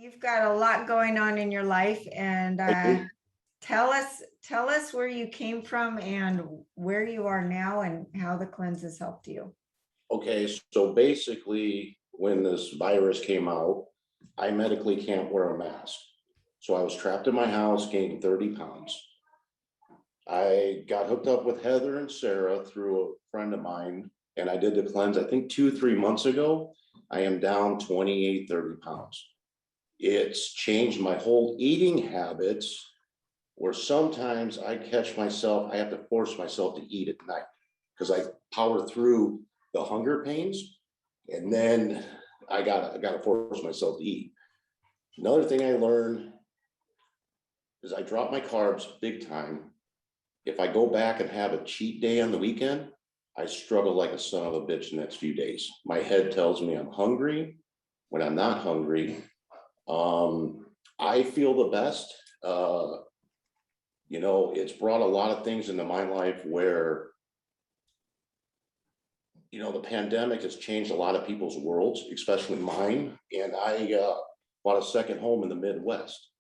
You've got a lot going on in your life, and tell us where you came from and where you are now and how the cleanse has helped you. Okay, so basically, when this virus came out, I medically can't wear a mask. So I was trapped in my house, gained 30 pounds. I got hooked up with Heather and Sara through a friend of mine, and I did the cleanse, I think 2-3 months ago. I am down 28, 30 pounds. It's changed my whole eating habits, where sometimes I catch myself, I have to force myself to eat at night because I power through the hunger pains, and then I gotta force myself to eat. Another thing I learned is I drop my carbs big time. If I go back and have a cheat day on the weekend, I struggle like a son of a bitch the next few days. My head tells me I'm hungry when I'm not hungry. I feel the best. It's brought a lot of things into my life where, the pandemic has changed a lot of people's worlds, especially mine. And I bought a second home in the Midwest.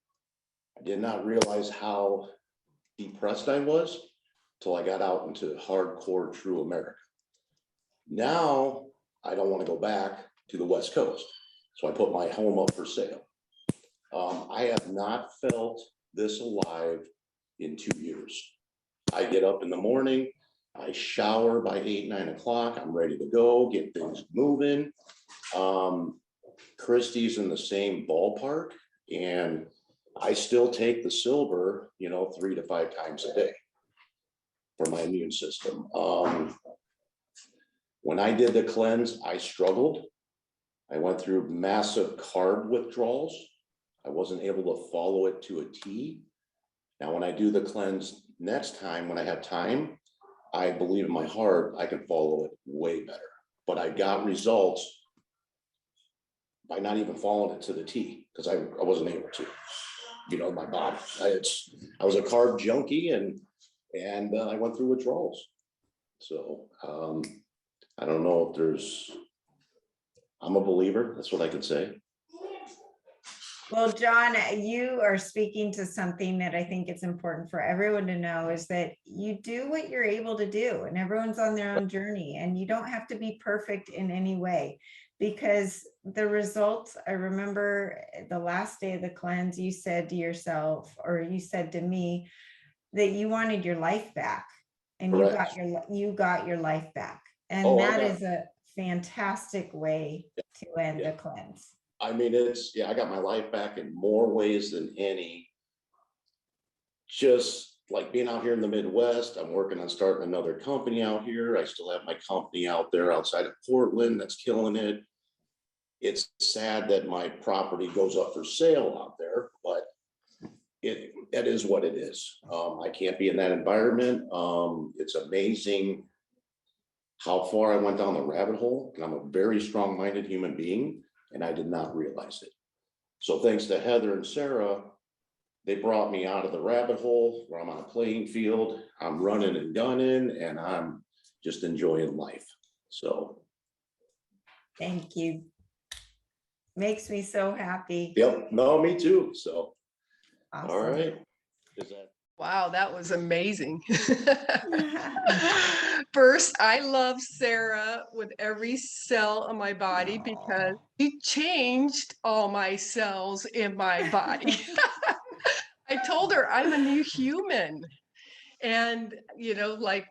I did not realize how depressed I was till I got out into hardcore true America. Now I don't want to go back to the West Coast. So I put my home up for sale. I have not felt this alive in 2 years. I get up in the morning, I shower by 8-9 o'clock. I'm ready to go, get things moving. Christy's in the same ballpark, and I still take the silver, 3 to 5 times a day for my immune system. When I did the cleanse, I struggled. I went through massive carb withdrawals. I wasn't able to follow it to a T. Now, when I do the cleanse next time, when I have time, I believe in my heart I can follow it way better. But I got results by not even following it to the T because I wasn't able to. My body. I was a carb junkie, and I went through withdrawals. So I don't know if I'm a believer. That's what I can say. Well, John, you are speaking to something that I think it's important for everyone to know, is that you do what you're able to do, and everyone's on their own journey, and you don't have to be perfect in any way, because the results, I remember the last day of the cleanse, you said to yourself, or you said to me, that you wanted your life back, and Correct. you got your life back. And that is a fantastic way to end a cleanse. I mean, I got my life back in more ways than any. Just like being out here in the Midwest, I'm working on starting another company out here. I still have my company out there outside of Portland that's killing it. It's sad that my property goes up for sale out there, but that is what it is. I can't be in that environment. It's amazing how far I went down the rabbit hole, and I'm a very strong-minded human being, and I did not realize it. So thanks to Heather and Sara, they brought me out of the rabbit hole where I'm on a playing field. I'm running and gunning, and I'm just enjoying life. So thank you. Makes me so happy. Yep. No, me too. So awesome. All right. Wow, that was amazing. First, I love Sara with every cell of my body because she changed all my cells in my body. I told her I'm a new human. And, like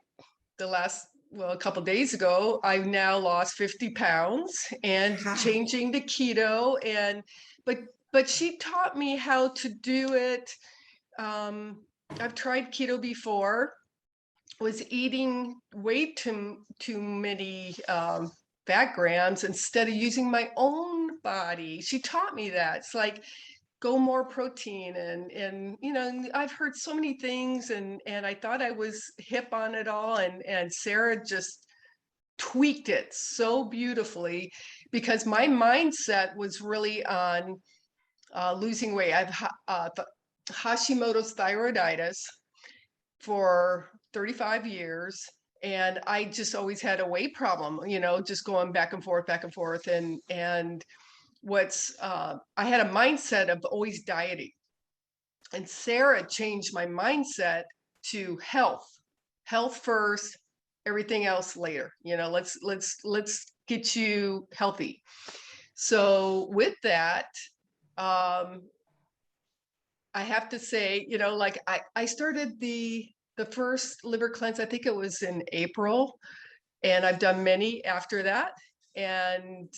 a couple of days ago, I've now lost 50 pounds and changing to keto. But she taught me how to do it. I've tried keto before, was eating way too many fat grams instead of using my own body. She taught me that. It's like, go more protein, and I've heard so many things, and I thought I was hip on it all, and Sara just tweaked it so beautifully, because my mindset was really on losing weight. I've Hashimoto's thyroiditis for 35 years, and I just always had a weight problem, just going back and forth, and I had a mindset of always dieting, and Sara changed my mindset to health first, everything else later. Let's get you healthy. So with that, I have to say, like I started the first liver cleanse, I think it was in April, and I've done many after that. And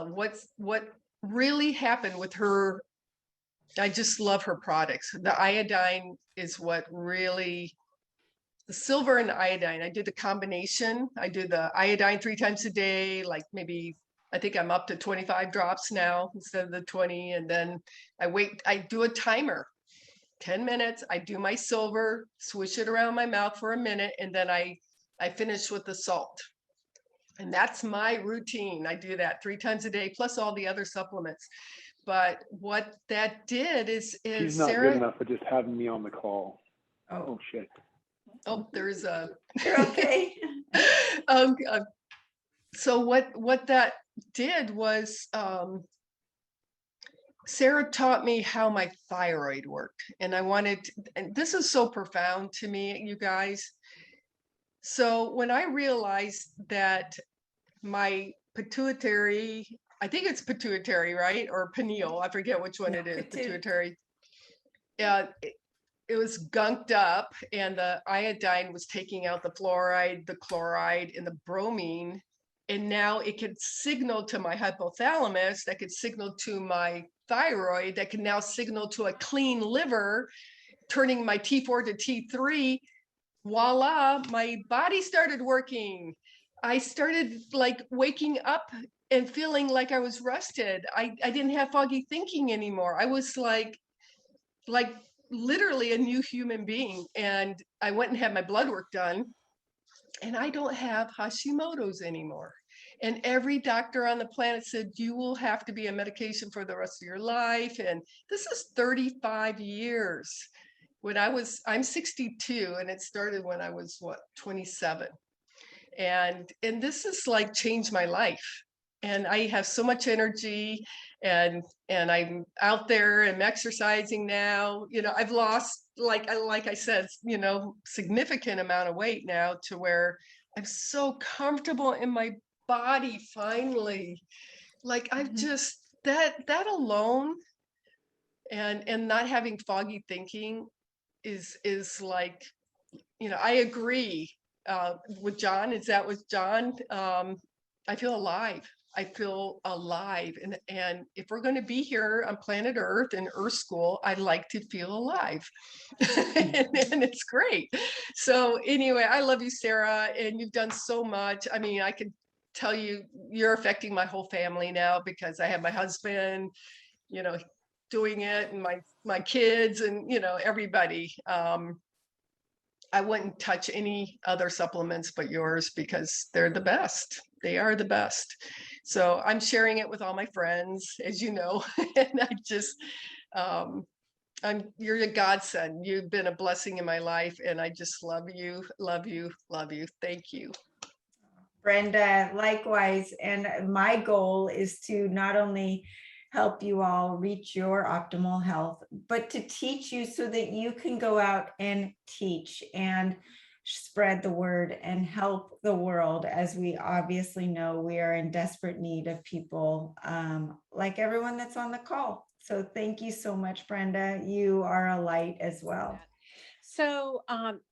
what really happened with her, I just love her products. The iodine is what really, the silver and the iodine. I did the combination. I do the iodine 3 times a day, like maybe, I think I'm up to 25 drops now instead of the 20. And then I do a timer, 10 minutes. I do my silver, swish it around my mouth for a minute, and then I finish with the salt. And that's my routine. I do that 3 times a day, plus all the other supplements. But what that did is She's not Sara, good enough for just having me on the call. Oh, Oh shit. oh, there's a, you're okay. um, so what that did was, Sara taught me how my thyroid worked, and and this is so profound to me, you guys. So when I realized that my pituitary, I think it's pituitary, right? Or pineal, I forget which one No, it is, pituit- pituitary. Yeah, it was gunked up, and the iodine was taking out the fluoride, the chloride, and the bromine. And now it could signal to my hypothalamus, that could signal to my thyroid, that can now signal to a clean liver, turning my T4 to T3. Voila, my body started working. I started like waking up and feeling like I was rested. I didn't have foggy thinking anymore. I was like literally a new human being. And I went and had my blood work done, and I don't have Hashimoto's anymore. And every doctor on the planet said, you will have to be on medication for the rest of your life. And this is 35 years. I'm 62, and it started when I was 27. And this has like changed my life. And I have so much energy, and I'm out there and exercising now. I've lost, like I said, significant amount of weight now, to where I'm so comfortable in my body finally. Like I've just, that alone, and not having foggy thinking is like, I agree with John. Is that with John? I feel alive. I feel alive. And if we're going to be here on planet Earth in Earth School, I like to feel alive. And it's great. So anyway, I love you, Sara, and you've done so much. I mean, I could tell you, you're affecting my whole family now, because I have my husband, doing it, and my kids, and everybody. I wouldn't touch any other supplements but yours, because they're the best. They are the best. So I'm sharing it with all my friends, as you know. And I just, you're a godsend. You've been a blessing in my life, and I just love you, love you, love you. Thank you. Brenda, likewise. And my goal is to not only help you all reach your optimal health, but to teach you so that you can go out and teach and spread the word and help the world. As we obviously know, we are in desperate need of people like everyone that's on the call. So thank you so much, Brenda. You are a light as well. So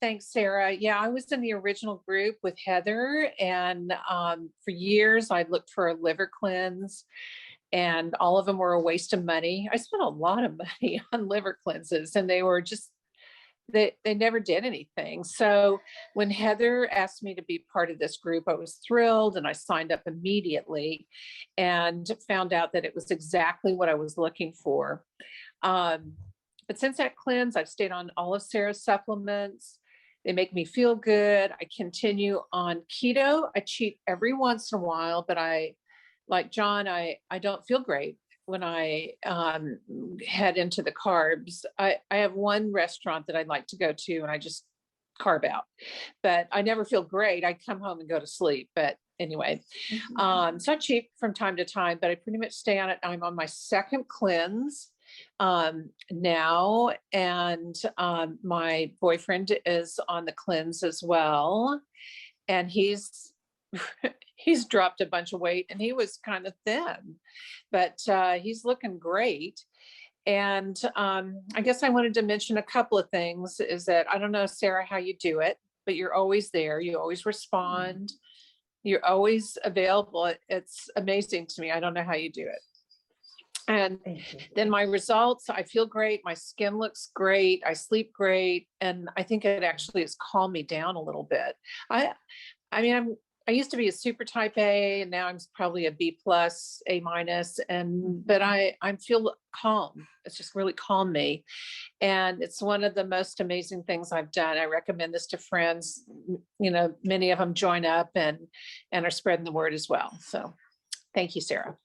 thanks, Sara. Yeah, I was in the original group with Heather, and for years I looked for a liver cleanse, and all of them were a waste of money. I spent a lot of money on liver cleanses, and they were just, they never did anything. So when Heather asked me to be part of this group, I was thrilled, and I signed up immediately and found out that it was exactly what I was looking for. But since that cleanse, I've stayed on all of Sara's supplements. They make me feel good. I continue on keto. I cheat every once in a while, but like John, I don't feel great when I head into the carbs. I have one restaurant that I'd like to go to, and I just carb out, but I never feel great. I come home and go to sleep, but anyway, Mhm. so I cheat from time to time, but I pretty much stay on it. I'm on my second cleanse now, and my boyfriend is on the cleanse as well, and he's he's dropped a bunch of weight, and he was kind of thin, but he's looking great. And I guess I wanted to mention a couple of things. Is that I don't know, Sarah, how you do it, but you're always there. You always respond. You're always available. It's amazing to me. I don't know how you do it. And Thank you. then my results, I feel great. My skin looks great. I sleep great. And I think it actually has calmed me down a little bit. I mean, I used to be a super type A, and now I'm probably a B plus, A minus, but I feel calm. It's just really calmed me. And it's one of the most amazing things I've done. I recommend this to friends. You know, many of them join up and are spreading the word as well. So thank you, Sarah.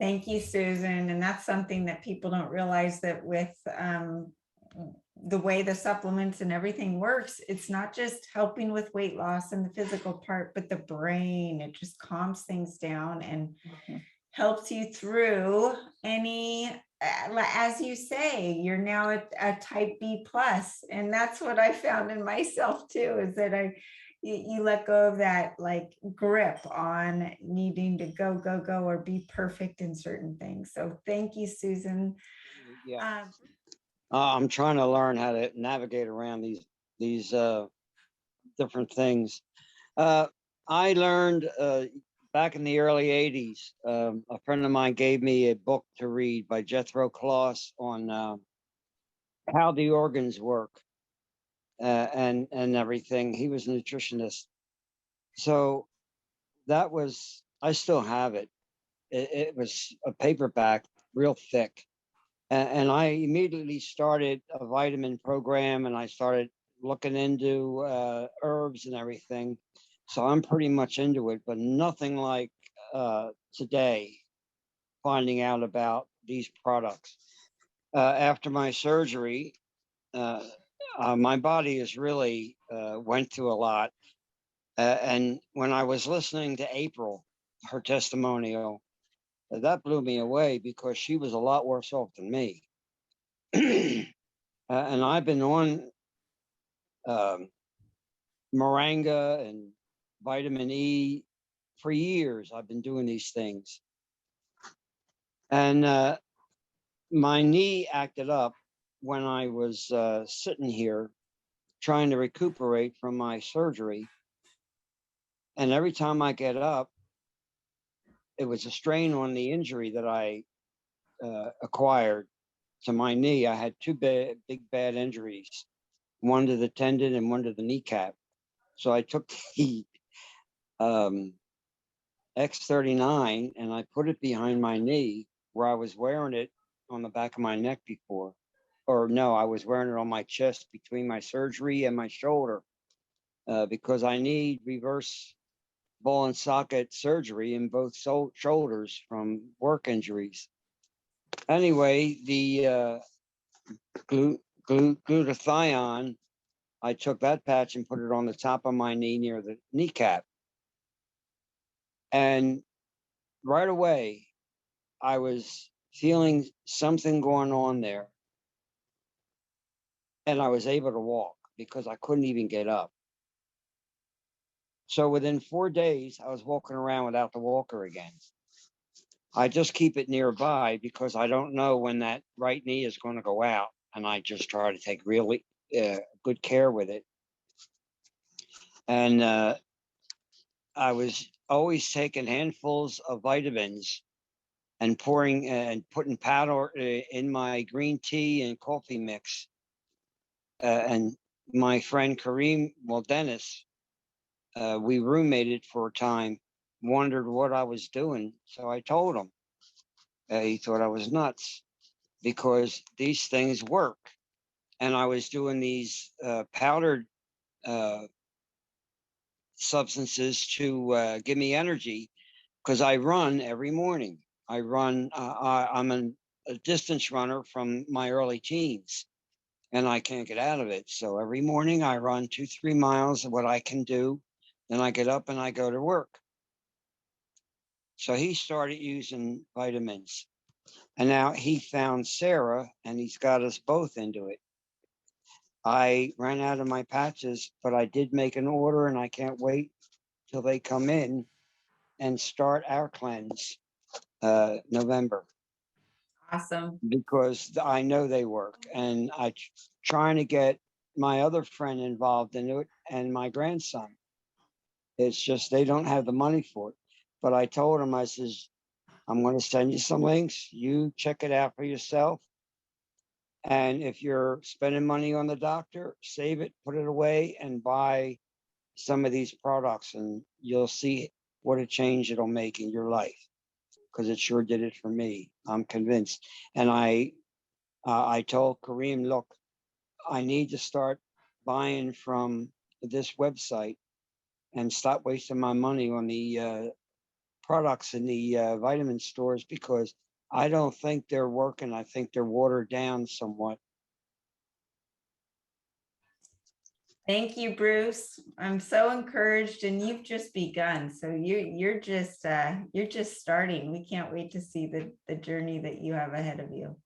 Thank you, Susan. And that's something that people don't realize, that with the way the supplements and everything works, it's not just helping with weight loss and the physical part, but the brain. It just calms things down and helps you through any, as you say, you're now a type B plus. And that's what I found in myself too, is that you let go of that like grip on needing to go, or be perfect in certain things. So thank you, Susan. Yeah. I'm trying to learn how to navigate around these different things. I learned back in the early 80s, a friend of mine gave me a book to read by Jethro Kloss on how the organs work and everything. He was a nutritionist. So that was, I still have it. It was a paperback, real thick. And I immediately started a vitamin program, and I started looking into herbs and everything. So I'm pretty much into it, but nothing like today, finding out about these products. After my surgery, my body has really went through a lot. And when I was listening to April, her testimonial, that blew me away, because she was a lot worse off than me. And I've been on moringa and vitamin E for years. I've been doing these things. And my knee acted up when I was sitting here trying to recuperate from my surgery. And every time I get up, it was a strain on the injury that I acquired to my knee. I had two big bad injuries, one to the tendon and one to the kneecap. So I took the X39 and I put it behind my knee, where I was wearing it on the back of my neck before. Or no, I was wearing it on my chest between my surgery and my shoulder, because I need reverse ball and socket surgery in both shoulders from work injuries. Anyway, the glutathione, I took that patch and put it on the top of my knee near the kneecap. And right away, I was feeling something going on there. And I was able to walk, because I couldn't even get up. So within 4 days, I was walking around without the walker again. I just keep it nearby, because I don't know when that right knee is going to go out. And I just try to take really good care with it. And I was always taking handfuls of vitamins and pouring and putting powder in my green tea and coffee mix. And my friend Kareem, Dennis, we roommated for a time, wondered what I was doing. So I told him. He thought I was nuts, because these things work. And I was doing these powdered substances to give me energy, because I run every morning. I'm a distance runner from my early teens, and I can't get out of it. So every morning I run 2-3 miles of what I can do. Then I get up and I go to work. So he started using vitamins. And now he found Sara, and he's got us both into it. I ran out of my patches, but I did make an order, and I can't wait till they come in and start our cleanse November, Awesome. because I know they work. And trying to get my other friend involved in it, and my grandson. It's just they don't have the money for it. But I told him, I says, I'm going to send you some links. You check it out for yourself. And if you're spending money on the doctor, save it, put it away, and buy some of these products, and you'll see what a change it'll make in your life. Because it sure did it for me. I'm convinced. And I told Kareem, look, I need to start buying from this website and stop wasting my money on the products in the vitamin stores, because I don't think they're working. I think they're watered down somewhat. Thank you, Bruce. I'm so encouraged, and you've just begun. So you're just starting. We can't wait to see the journey that you have ahead of you.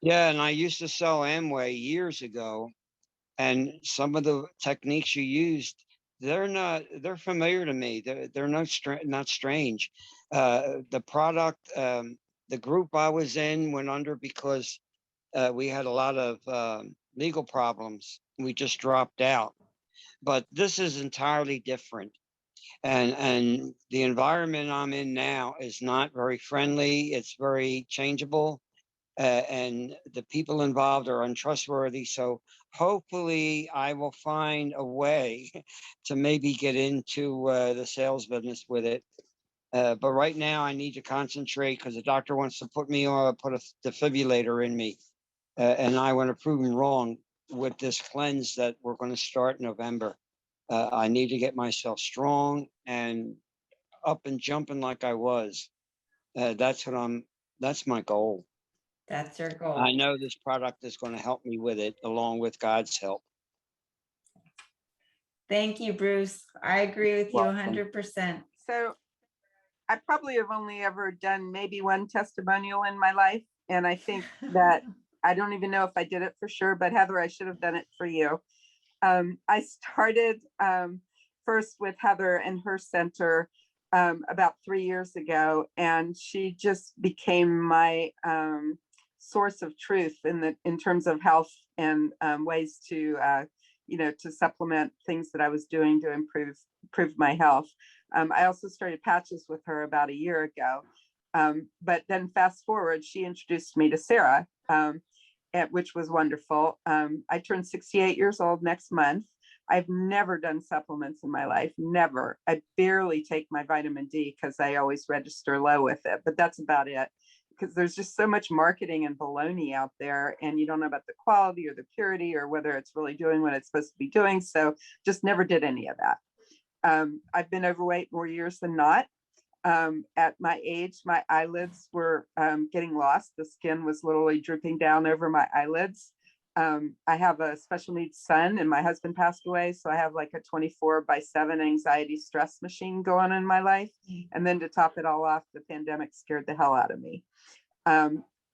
Yeah, and I used to sell Amway years ago, and some of the techniques you used, they're familiar to me. They're not strange. The product, the group I was in went under because we had a lot of legal problems. We just dropped out. But this is entirely different. And the environment I'm in now is not very friendly. It's very changeable. And the people involved are untrustworthy. So hopefully I will find a way to maybe get into the sales business with it. But right now I need to concentrate, because the doctor wants to put a defibrillator in me. And I want to prove him wrong with this cleanse that we're going to start in November. I need to get myself strong and up and jumping like I was. That's my goal. That's your goal. I know this product is going to help me with it, along with God's help. Thank you, Bruce. I agree with you Welcome. 100%. So I probably have only ever done maybe one testimonial in my life. And I think that I don't even know if I did it for sure, but Heather, I should have done it for you. I started first with Heather and her center about 3 years ago, and she just became my source of truth in terms of health and ways to to supplement things that I was doing to improve my health. I also started patches with her about a year ago, but then fast forward, she introduced me to Sara. Which was wonderful. I turned 68 years old next month. I've never done supplements in my life, never. I barely take my vitamin D because I always register low with it, but that's about it. Because there's just so much marketing and baloney out there, and you don't know about the quality or the purity or whether it's really doing what it's supposed to be doing. So just never did any of that. I've been overweight more years than not. At my age, my eyelids were getting lost. The skin was literally drooping down over my eyelids. I have a special needs son, and my husband passed away. So I have like a 24/7 anxiety stress machine going in my life. And then to top it all off, the pandemic scared the hell out of me.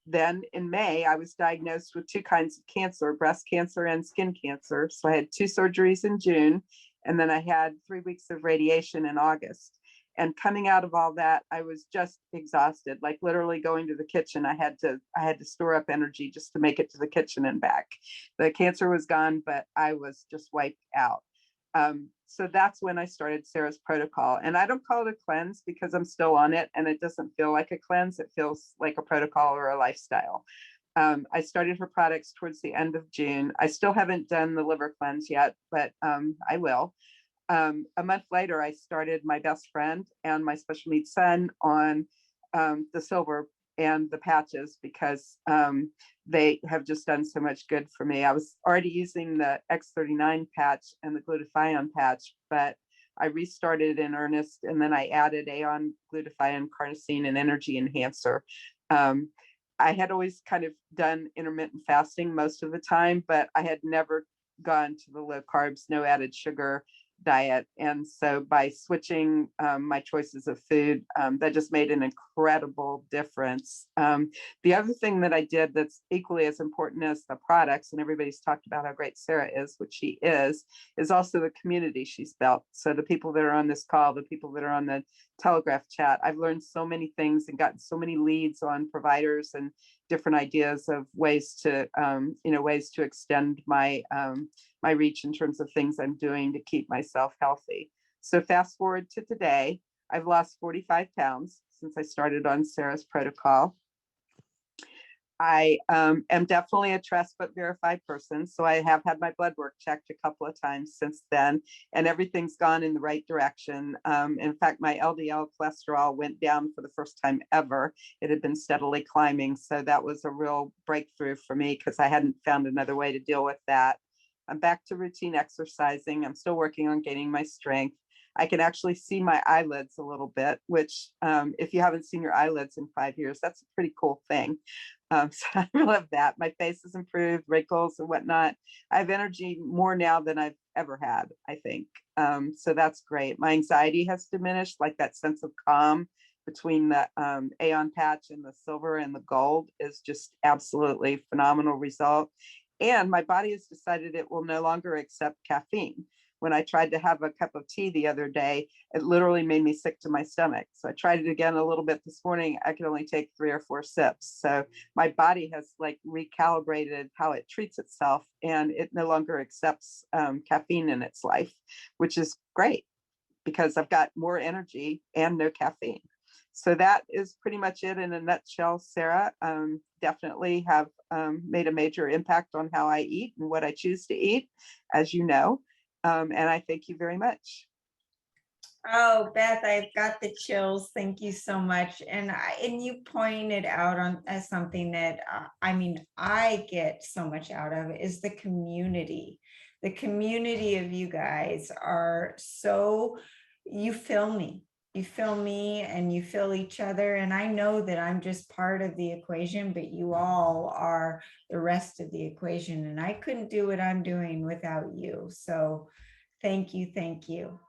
Then in May, I was diagnosed with 2 kinds of cancer, breast cancer and skin cancer. So I had 2 surgeries in June, and then I had 3 weeks of radiation in August. And coming out of all that, I was just exhausted, like literally going to the kitchen. I had to store up energy just to make it to the kitchen and back. The cancer was gone, but I was just wiped out. So that's when I started Sara's protocol. And I don't call it a cleanse because I'm still on it, and it doesn't feel like a cleanse. It feels like a protocol or a lifestyle. I started her products towards the end of June. I still haven't done the liver cleanse yet, but I will. A month later, I started my best friend and my special needs son on the silver and the patches, because they have just done so much good for me. I was already using the X39 patch and the glutathione patch, but I restarted in earnest, and then I added Aeon, glutathione, carnosine, and energy enhancer. I had always kind of done intermittent fasting most of the time, but I had never gone to the low carbs, no added sugar, diet. And so by switching my choices of food, that just made an incredible difference. The other thing that I did that's equally as important as the products, and everybody's talked about how great Sara is, which she is also the community she's built. So the people that are on this call, the people that are on the Telegraph chat, I've learned so many things and gotten so many leads on providers and different ideas of ways to, ways to extend my my reach in terms of things I'm doing to keep myself healthy. So fast forward to today, I've lost 45 pounds since I started on Sara's protocol. I am definitely a trust but verified person. So I have had my blood work checked a couple of times since then, and everything's gone in the right direction. In fact, my LDL cholesterol went down for the first time ever. It had been steadily climbing. So that was a real breakthrough for me because I hadn't found another way to deal with that. I'm back to routine exercising. I'm still working on gaining my strength. I can actually see my eyelids a little bit, which if you haven't seen your eyelids in 5 years, that's a pretty cool thing. So I love that. My face has improved, wrinkles and whatnot. I have energy more now than I've ever had, I think. So that's great. My anxiety has diminished, like that sense of calm between the Aeon patch and the silver and the gold is just absolutely phenomenal result. And my body has decided it will no longer accept caffeine. When I tried to have a cup of tea the other day, it literally made me sick to my stomach. So I tried it again a little bit this morning. I could only take 3 or 4 sips. So my body has like recalibrated how it treats itself, and it no longer accepts caffeine in its life, which is great because I've got more energy and no caffeine. So that is pretty much it in a nutshell, Sara. Definitely have made a major impact on how I eat and what I choose to eat, as you know. And I thank you very much. Oh, Beth, I've got the chills. Thank you so much. And you pointed out on as something that I get so much out of is the community. The community of you guys are so, you fill me. You fill me and you fill each other. And I know that I'm just part of the equation, but you all are the rest of the equation. And I couldn't do what I'm doing without you. So thank you. Thank you.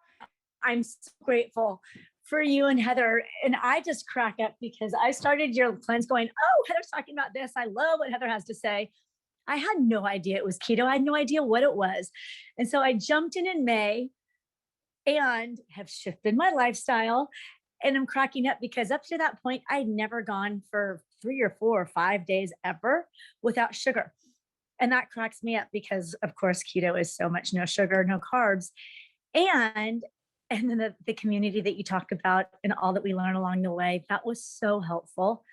I'm so grateful for you and Heather. And I just crack up because I started your cleanse going, oh, Heather's talking about this. I love what Heather has to say. I had no idea it was keto. I had no idea what it was. And so I jumped in May and have shifted my lifestyle. And I'm cracking up because up to that point, I'd never gone for 3 or 4 or 5 days ever without sugar. And that cracks me up because, of course, keto is so much no sugar, no carbs. And then the community that you talk about and all that we learn along the way, that was so helpful.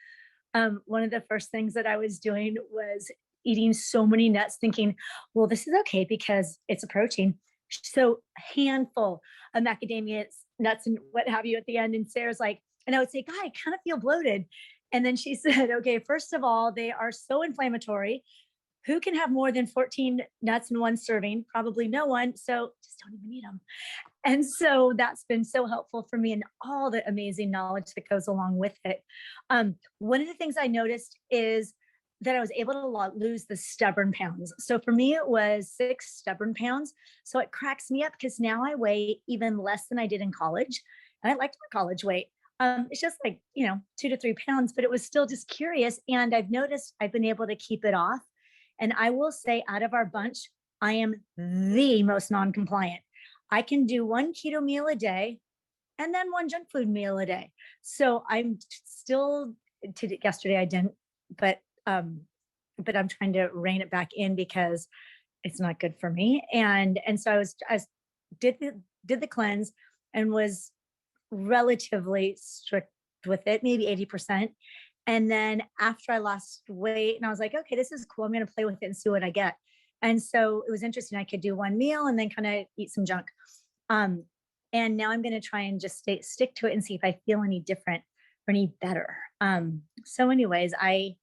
One of the first things that I was doing was eating so many nuts, thinking, well, this is okay because it's a protein. So handful of macadamia nuts and what have you at the end. And Sarah's like, and I would say, God, I kind of feel bloated. And then she said, okay, first of all, they are so inflammatory. Who can have more than 14 nuts in one serving? Probably no one. So just don't even eat them. And so that's been so helpful for me and all the amazing knowledge that goes along with it. One of the things I noticed is that I was able to lose the stubborn pounds. So for me, it was 6 stubborn pounds. So it cracks me up because now I weigh even less than I did in college. And I liked my college weight. It's just like, 2 to 3 pounds, but it was still just curious. And I've noticed I've been able to keep it off. And I will say out of our bunch, I am the most non-compliant. I can do 1 keto meal a day and then 1 junk food meal a day. So I'm still, yesterday I didn't, but I'm trying to rein it back in because it's not good for me. And so I did the cleanse and was relatively strict with it, maybe 80%. And then after I lost weight and I was like, okay, this is cool. I'm going to play with it and see what I get. And so it was interesting. I could do 1 meal and then kind of eat some junk. And now I'm going to try and just stick to it and see if I feel any different or any better. So anyways, I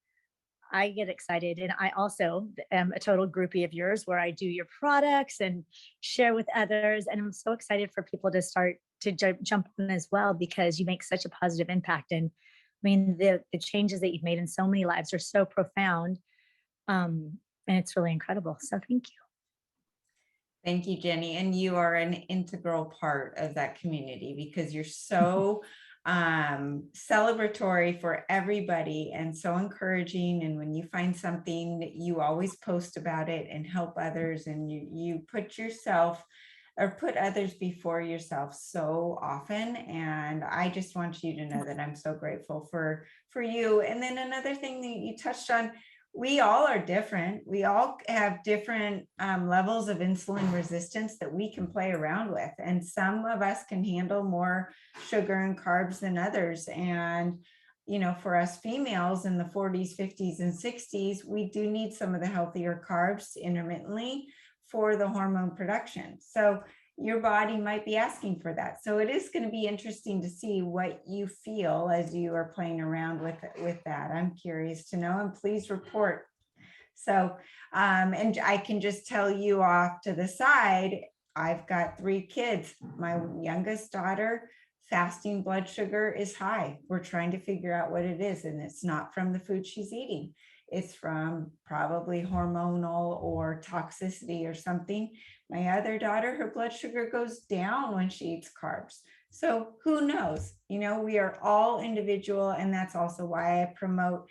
get excited. And I also am a total groupie of yours where I do your products and share with others. And I'm so excited for people to start to jump on as well, because you make such a positive impact. And I mean, the changes that you've made in so many lives are so profound. And it's really incredible. So thank you. Thank you, Jenny. And you are an integral part of that community because you're so celebratory for everybody and so encouraging. And when you find something, you always post about it and help others. And you put yourself or put others before yourself so often. And I just want you to know that I'm so grateful for you. And then another thing that you touched on, we all are different. We all have different levels of insulin resistance that we can play around with. And some of us can handle more sugar and carbs than others. And, you know, for us females in the 40s, 50s, and 60s, we do need some of the healthier carbs intermittently for the hormone production. So your body might be asking for that. So it is going to be interesting to see what you feel as you are playing around with that. I'm curious to know, and please report. So, and I can just tell you off to the side, I've got 3 kids. My youngest daughter, fasting blood sugar is high. We're trying to figure out what it is, and it's not from the food she's eating. It's from probably hormonal or toxicity or something. My other daughter, her blood sugar goes down when she eats carbs. So who knows? You know, we are all individual. And that's also why I promote,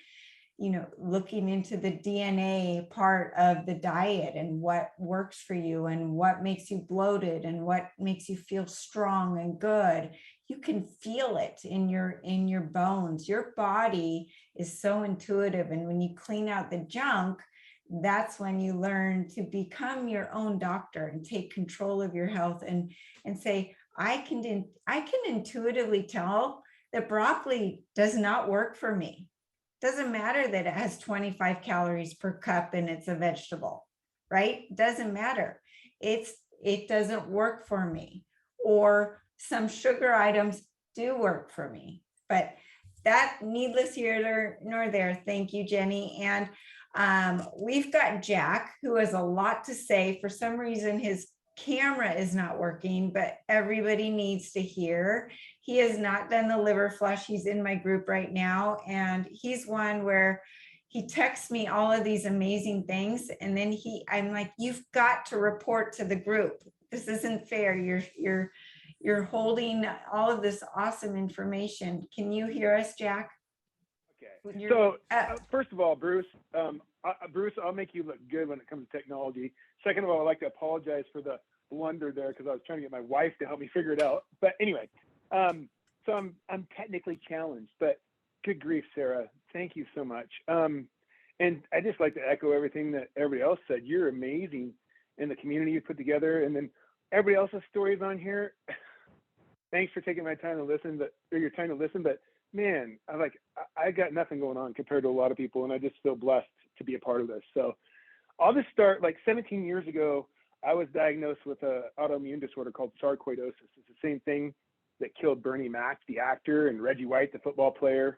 you know, looking into the DNA part of the diet and what works for you and what makes you bloated and what makes you feel strong and good. You can feel it in your bones. Your body is so intuitive. And when you clean out the junk, that's when you learn to become your own doctor and take control of your health and say, I can intuitively tell that broccoli does not work for me. Doesn't matter that it has 25 calories per cup and it's a vegetable, right? Doesn't matter. It doesn't work for me. Or some sugar items do work for me. But that needless here nor there. Thank you, Jenny. And we've got Jack, who has a lot to say. For some reason, his camera is not working, but everybody needs to hear. He has not done the liver flush. He's in my group right now. And he's one where he texts me all of these amazing things. And then I'm like, you've got to report to the group. This isn't fair. You're holding all of this awesome information. Can you hear us, Jack? Okay. So first of all, Bruce, I'll make you look good when it comes to technology. Second of all, I'd like to apologize for the blunder there because I was trying to get my wife to help me figure it out. But anyway, so I'm technically challenged, but good grief, Sara. Thank you so much. And I just like to echo everything that everybody else said. You're amazing in the community you put together, and then everybody else's stories on here. Thanks for taking my time to listen, your time to listen. But man, I got nothing going on compared to a lot of people, and I just feel blessed to be a part of this. So I'll just start. Like 17 years ago, I was diagnosed with an autoimmune disorder called sarcoidosis. It's the same thing that killed Bernie Mac, the actor, and Reggie White, the football player.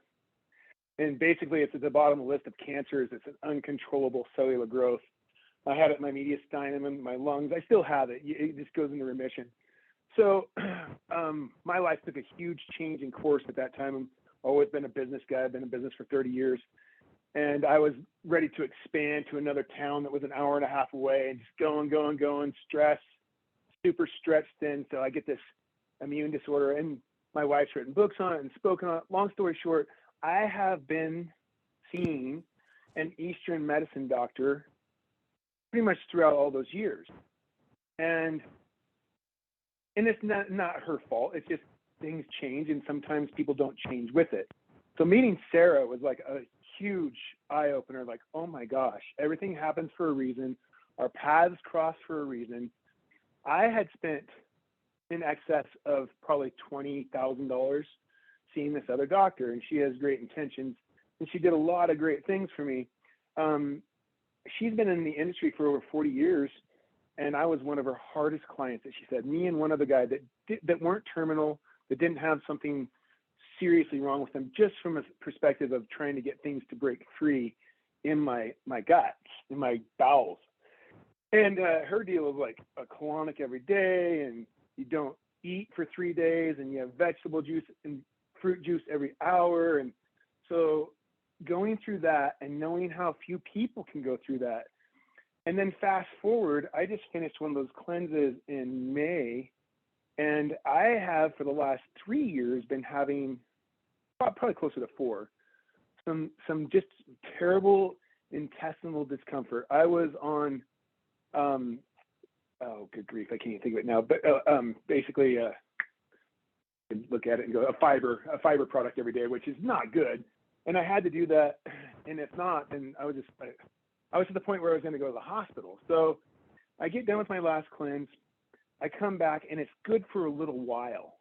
And basically, it's at the bottom of the list of cancers. It's an uncontrollable cellular growth. I had it in my mediastinum and my lungs. I still have it. It just goes into remission. So my life took a huge change in course at that time. I've always been a business guy. I've been in business for 30 years. And I was ready to expand to another town that was an hour and a half away and just going, stress, super stretched thin. So I get this immune disorder, and my wife's written books on it and spoken on it. Long story short, I have been seeing an Eastern medicine doctor pretty much throughout all those years. And it's not her fault. It's just things change, and sometimes people don't change with it. So meeting Sara was like a huge eye-opener, like, oh my gosh, everything happens for a reason. Our paths cross for a reason. I had spent in excess of probably $20,000 seeing this other doctor, and she has great intentions, and she did a lot of great things for me. She's been in the industry for over 40 years, and I was one of her hardest clients, that she said, me and one other guy that weren't terminal, that didn't have something seriously wrong with them, just from a perspective of trying to get things to break free in my gut, in my bowels. And her deal was like a colonic every day, and you don't eat for 3 days, and you have vegetable juice and fruit juice every hour. And so going through that and knowing how few people can go through that, And then fast forward, I just finished one of those cleanses in May, and I have for the last 3 years been having probably closer to 4, some just terrible intestinal discomfort. I was on, oh good grief, I can't even think of it now, but basically, look at it and go a fiber product every day, which is not good. And I had to do that, and if not, then I was to the point where I was going to go to the hospital. So I get done with my last cleanse, I come back, and it's good for a little while.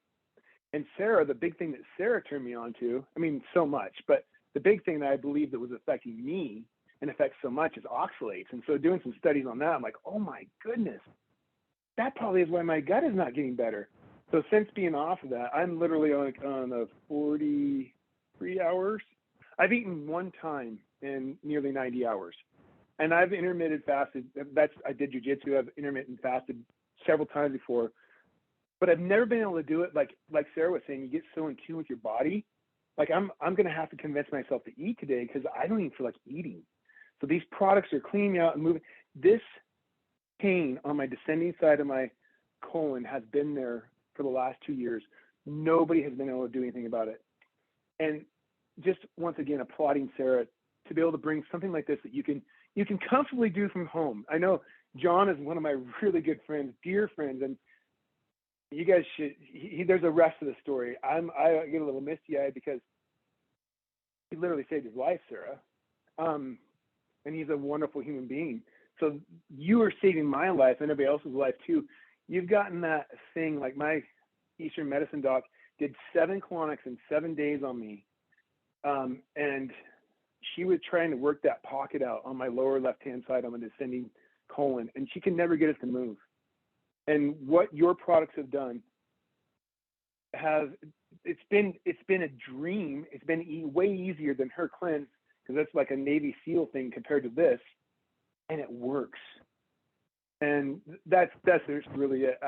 And Sara, the big thing that Sara turned me on to, I mean, so much, but the big thing that I believe that was affecting me and affects so much is oxalates. And so doing some studies on that, I'm like, oh my goodness, that probably is why my gut is not getting better. So since being off of that, I'm literally on a 43 hours. I've eaten one time in nearly 90 hours. And I've intermittent fasted. I did jujitsu. I've intermittent fasted several times before, but I've never been able to do it like Sara was saying. You get so in tune with your body. Like I'm going to have to convince myself to eat today because I don't even feel like eating. So these products are cleaning me out and moving. This pain on my descending side of my colon has been there for the last 2 years. Nobody has been able to do anything about it. And just once again, applauding Sara to be able to bring something like this that you can comfortably do from home. I know John is one of my really good friends, dear friends, and you guys should. There's a rest of the story. I get a little misty-eyed because he literally saved his life, Sara, and he's a wonderful human being. So you are saving my life and everybody else's life too. You've gotten that thing, like my Eastern medicine doc did 7 colonics in 7 days on me, and she was trying to work that pocket out on my lower left-hand side on the descending colon, and she can never get it to move. And what your products have done it's been a dream. It's been way easier than her cleanse because that's like a Navy SEAL thing compared to this, and it works. And that's really it.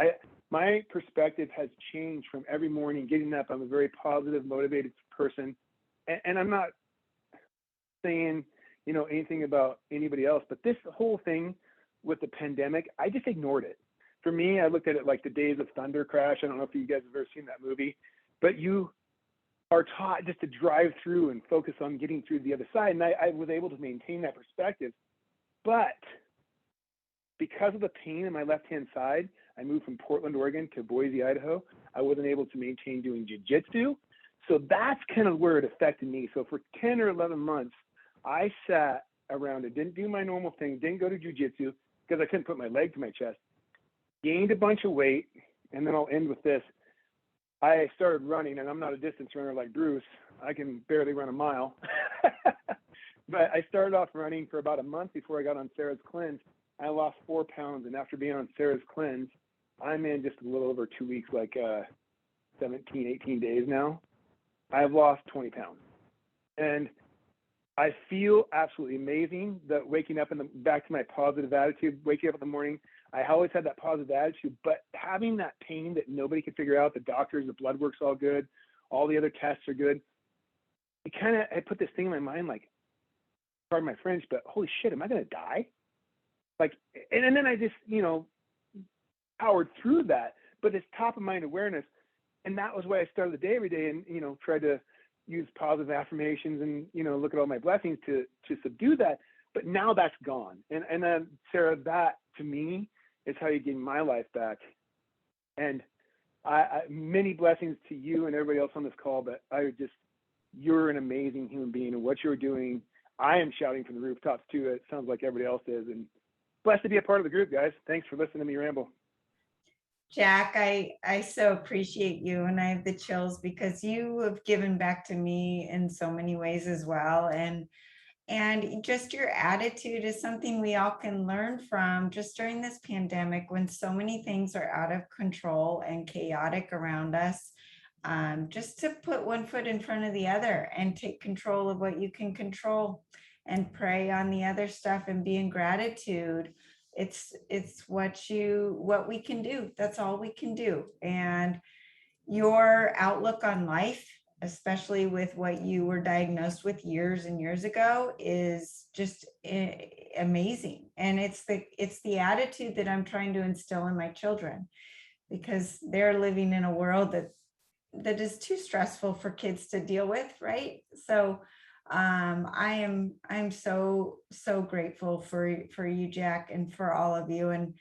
My perspective has changed from every morning getting up. I'm a very positive, motivated person, and I'm not saying anything about anybody else, but this whole thing with the pandemic, I just ignored it. For me, I looked at it like the Days of Thunder crash. I don't know if you guys have ever seen that movie, but you are taught just to drive through and focus on getting through the other side. And I was able to maintain that perspective. But because of the pain in my left-hand side, I moved from Portland, Oregon to Boise, Idaho. I wasn't able to maintain doing jiu-jitsu. So that's kind of where it affected me. So for 10 or 11 months, I sat around it, didn't do my normal thing, didn't go to jiu-jitsu because I couldn't put my leg to my chest. Gained a bunch of weight, and then I'll end with this. I started running, and I'm not a distance runner like Bruce. I can barely run a mile. But I started off running for about a month before I got on Sara's cleanse. I lost 4 pounds, and after being on Sara's cleanse, I'm in just a little over 2 weeks, like 17, 18 days now. I've lost 20 pounds. And I feel absolutely amazing that waking up back to my positive attitude, waking up in the morning, I always had that positive attitude, but having that pain that nobody could figure out, the doctors, the blood work's all good, all the other tests are good. I put this thing in my mind, like, pardon my French, but holy shit, am I going to die? Like, and then I just, powered through that, but it's top of mind awareness. And that was why I started the day every day and, tried to use positive affirmations and, look at all my blessings to subdue that. But now that's gone. And then Sara, that to me is how you gain my life back. And I many blessings to you and everybody else on this call, but you're an amazing human being, and what you're doing, I am shouting from the rooftops too. It sounds like everybody else is, and blessed to be a part of the group, guys. Thanks for listening to me ramble. Jack, I so appreciate you, and I have the chills because you have given back to me in so many ways as well. And just your attitude is something we all can learn from just during this pandemic when so many things are out of control and chaotic around us. Just to put one foot in front of the other and take control of what you can control and pray on the other stuff and be in gratitude. It's what we can do. That's all we can do. And your outlook on life, especially with what you were diagnosed with years and years ago, is just amazing. And it's the attitude that I'm trying to instill in my children, because they're living in a world that is too stressful for kids to deal with, right? So I'm so grateful for you, Jack, and for all of you. And